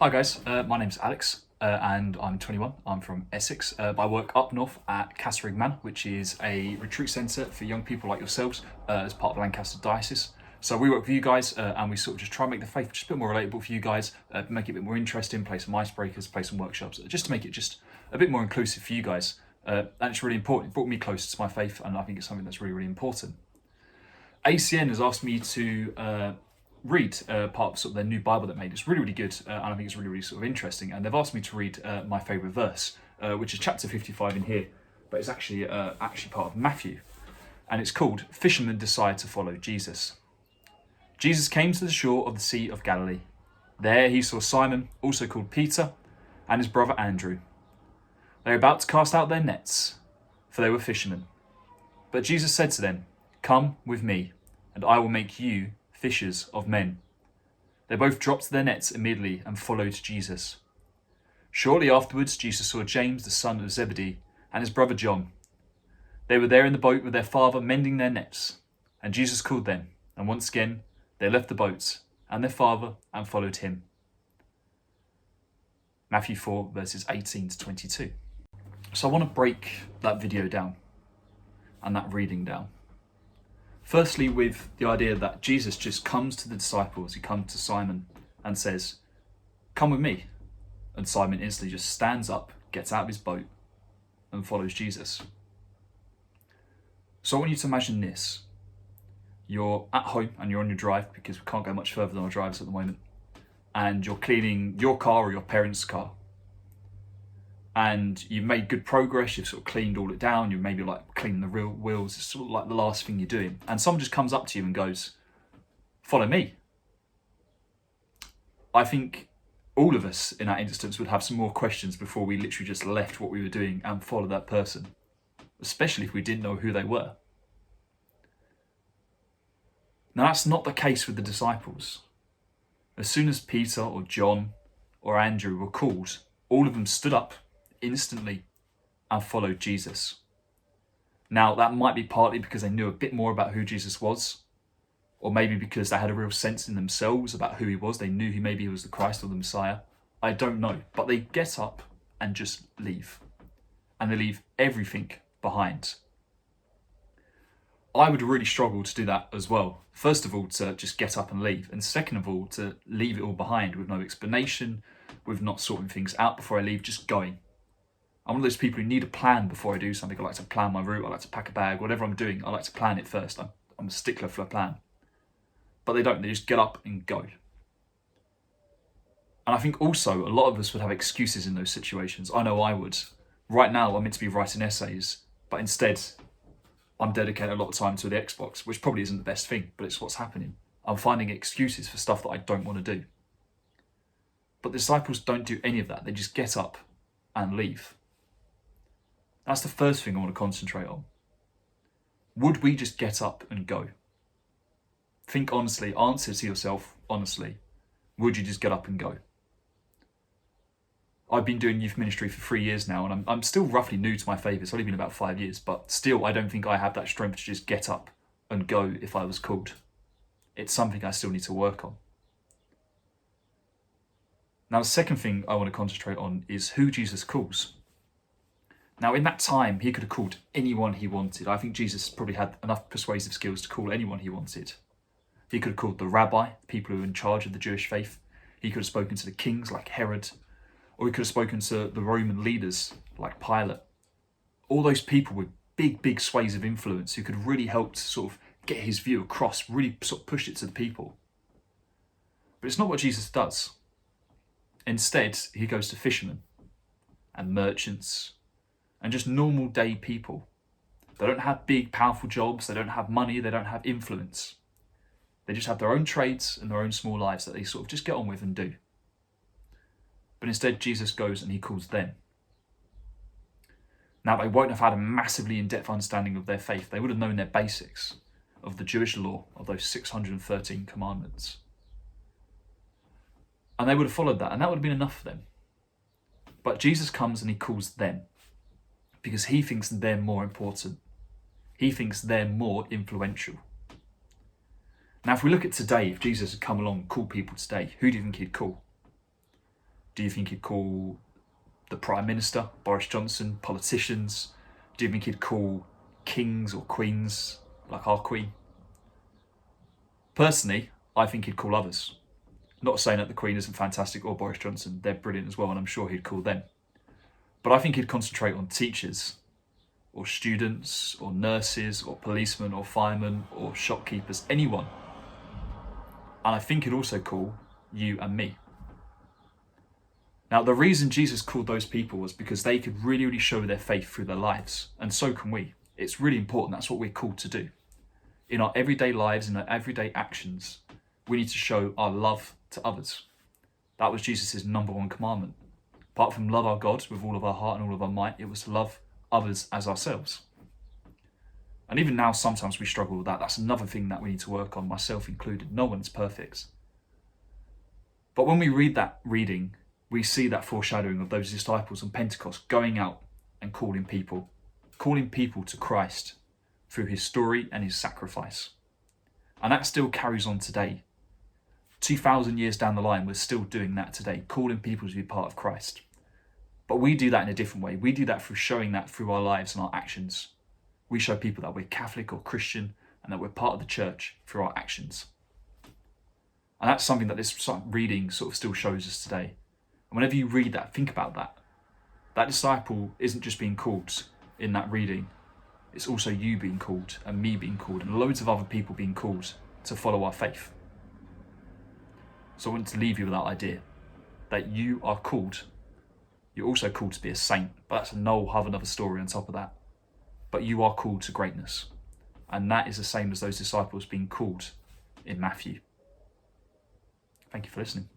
Hi guys, my name's Alex and I'm 21. I'm from Essex. I work up north at Cassering Manor, which is a retreat centre for young people like yourselves as part of Lancaster Diocese. So we work with you guys and we sort of just try and make the faith just a bit more relatable for you guys, make it a bit more interesting, play some icebreakers, play some workshops, just to make it just a bit more inclusive for you guys. And it's really important. It brought me closer to my faith and I think it's something that's really, really important. ACN has asked me to read part of sort of their new Bible that made. It's really, really good, and I think it's really, really sort of interesting. And they've asked me to read my favourite verse, which is chapter 55 in here, but it's actually part of Matthew, and it's called "Fishermen Decide to Follow Jesus." Jesus came to the shore of the Sea of Galilee. There he saw Simon, also called Peter, and his brother Andrew. They were about to cast out their nets, for they were fishermen. But Jesus said to them, "Come with me, and I will make you fishers of men." They both dropped their nets immediately and followed Jesus. Shortly afterwards, Jesus saw James, the son of Zebedee, and his brother John. They were there in the boat with their father, mending their nets. And Jesus called them, and once again they left the boats and their father and followed him. Matthew 4, verses 18 to 22. So I want to break that video down and that reading down. Firstly, with the idea that Jesus just comes to the disciples, he comes to Simon and says, "Come with me." And Simon instantly just stands up, gets out of his boat and follows Jesus. So I want you to imagine this. You're at home and you're on your drive, because we can't go much further than our drives at the moment, and you're cleaning your car or your parents' car. And you've made good progress, you've sort of cleaned all it down, you've maybe like cleaning the real wheels, it's sort of like the last thing you're doing. And someone just comes up to you and goes, "Follow me." I think all of us in that instance would have some more questions before we literally just left what we were doing and followed that person, especially if we didn't know who they were. Now that's not the case with the disciples. As soon as Peter or John or Andrew were called, all of them stood up instantly and followed Jesus. Now that might be partly because they knew a bit more about who Jesus was, or maybe because they had a real sense in themselves about who he was. They knew maybe he was the Christ or the Messiah. I don't know, but they get up and just leave, and they leave everything behind. I would really struggle to do that as well. First of all, to just get up and leave, and second of all, to leave it all behind with no explanation, with not sorting things out before I leave, just going. I'm one of those people who need a plan before I do something. I like to plan my route, I like to pack a bag, whatever I'm doing, I like to plan it first. I'm a stickler for a plan. But they don't, they just get up and go. And I think also a lot of us would have excuses in those situations. I know I would. Right now I'm meant to be writing essays, but instead I'm dedicating a lot of time to the Xbox, which probably isn't the best thing, but it's what's happening. I'm finding excuses for stuff that I don't want to do. But the disciples don't do any of that. They just get up and leave. That's the first thing I want to concentrate on. Would we just get up and go? Think honestly, answer to yourself honestly. Would you just get up and go? I've been doing youth ministry for 3 years now, and I'm still roughly new to my faith. It's only been about 5 years, but still I don't think I have that strength to just get up and go if I was called. It's something I still need to work on. Now the second thing I want to concentrate on is who Jesus calls. Now in that time, he could have called anyone he wanted. I think Jesus probably had enough persuasive skills to call anyone he wanted. He could have called the rabbi, people who were in charge of the Jewish faith. He could have spoken to the kings like Herod, or he could have spoken to the Roman leaders like Pilate. All those people with big, big sways of influence who could really help to sort of get his view across, really sort of push it to the people. But it's not what Jesus does. Instead, he goes to fishermen and merchants and just normal day people. They don't have big, powerful jobs, they don't have money, they don't have influence. They just have their own trades and their own small lives that they sort of just get on with and do. But instead, Jesus goes and he calls them. Now, they won't have had a massively in-depth understanding of their faith. They would have known their basics of the Jewish law, of those 613 commandments. And they would have followed that, and that would have been enough for them. But Jesus comes and he calls them because he thinks they're more important. He thinks they're more influential. Now, if we look at today, if Jesus had come along and called people today, who do you think he'd call? Do you think he'd call the Prime Minister, Boris Johnson, politicians? Do you think he'd call kings or queens, like our Queen? Personally, I think he'd call others. Not saying that the Queen isn't fantastic or Boris Johnson, they're brilliant as well, and I'm sure he'd call them. But I think he'd concentrate on teachers, or students, or nurses, or policemen, or firemen, or shopkeepers, anyone. And I think he'd also call you and me. Now, the reason Jesus called those people was because they could really, really show their faith through their lives, and so can we. It's really important. That's what we're called to do. In our everyday lives, in our everyday actions, we need to show our love to others. That was Jesus' number one commandment. Apart from love our God with all of our heart and all of our might, it was to love others as ourselves. And even now, sometimes we struggle with that. That's another thing that we need to work on, myself included. No one's perfect. But when we read that reading, we see that foreshadowing of those disciples on Pentecost going out and calling people to Christ through his story and his sacrifice. And that still carries on today. 2,000 years down the line, we're still doing that today, calling people to be part of Christ. But we do that in a different way. We do that through showing that through our lives and our actions. We show people that we're Catholic or Christian and that we're part of the church through our actions. And that's something that this reading sort of still shows us today. And whenever you read that, think about that. That disciple isn't just being called in that reading. It's also you being called and me being called and loads of other people being called to follow our faith. So I want to leave you with that idea that you are called. You're also called to be a saint, but that's another story on top of that. But you are called to greatness. And that is the same as those disciples being called in Matthew. Thank you for listening.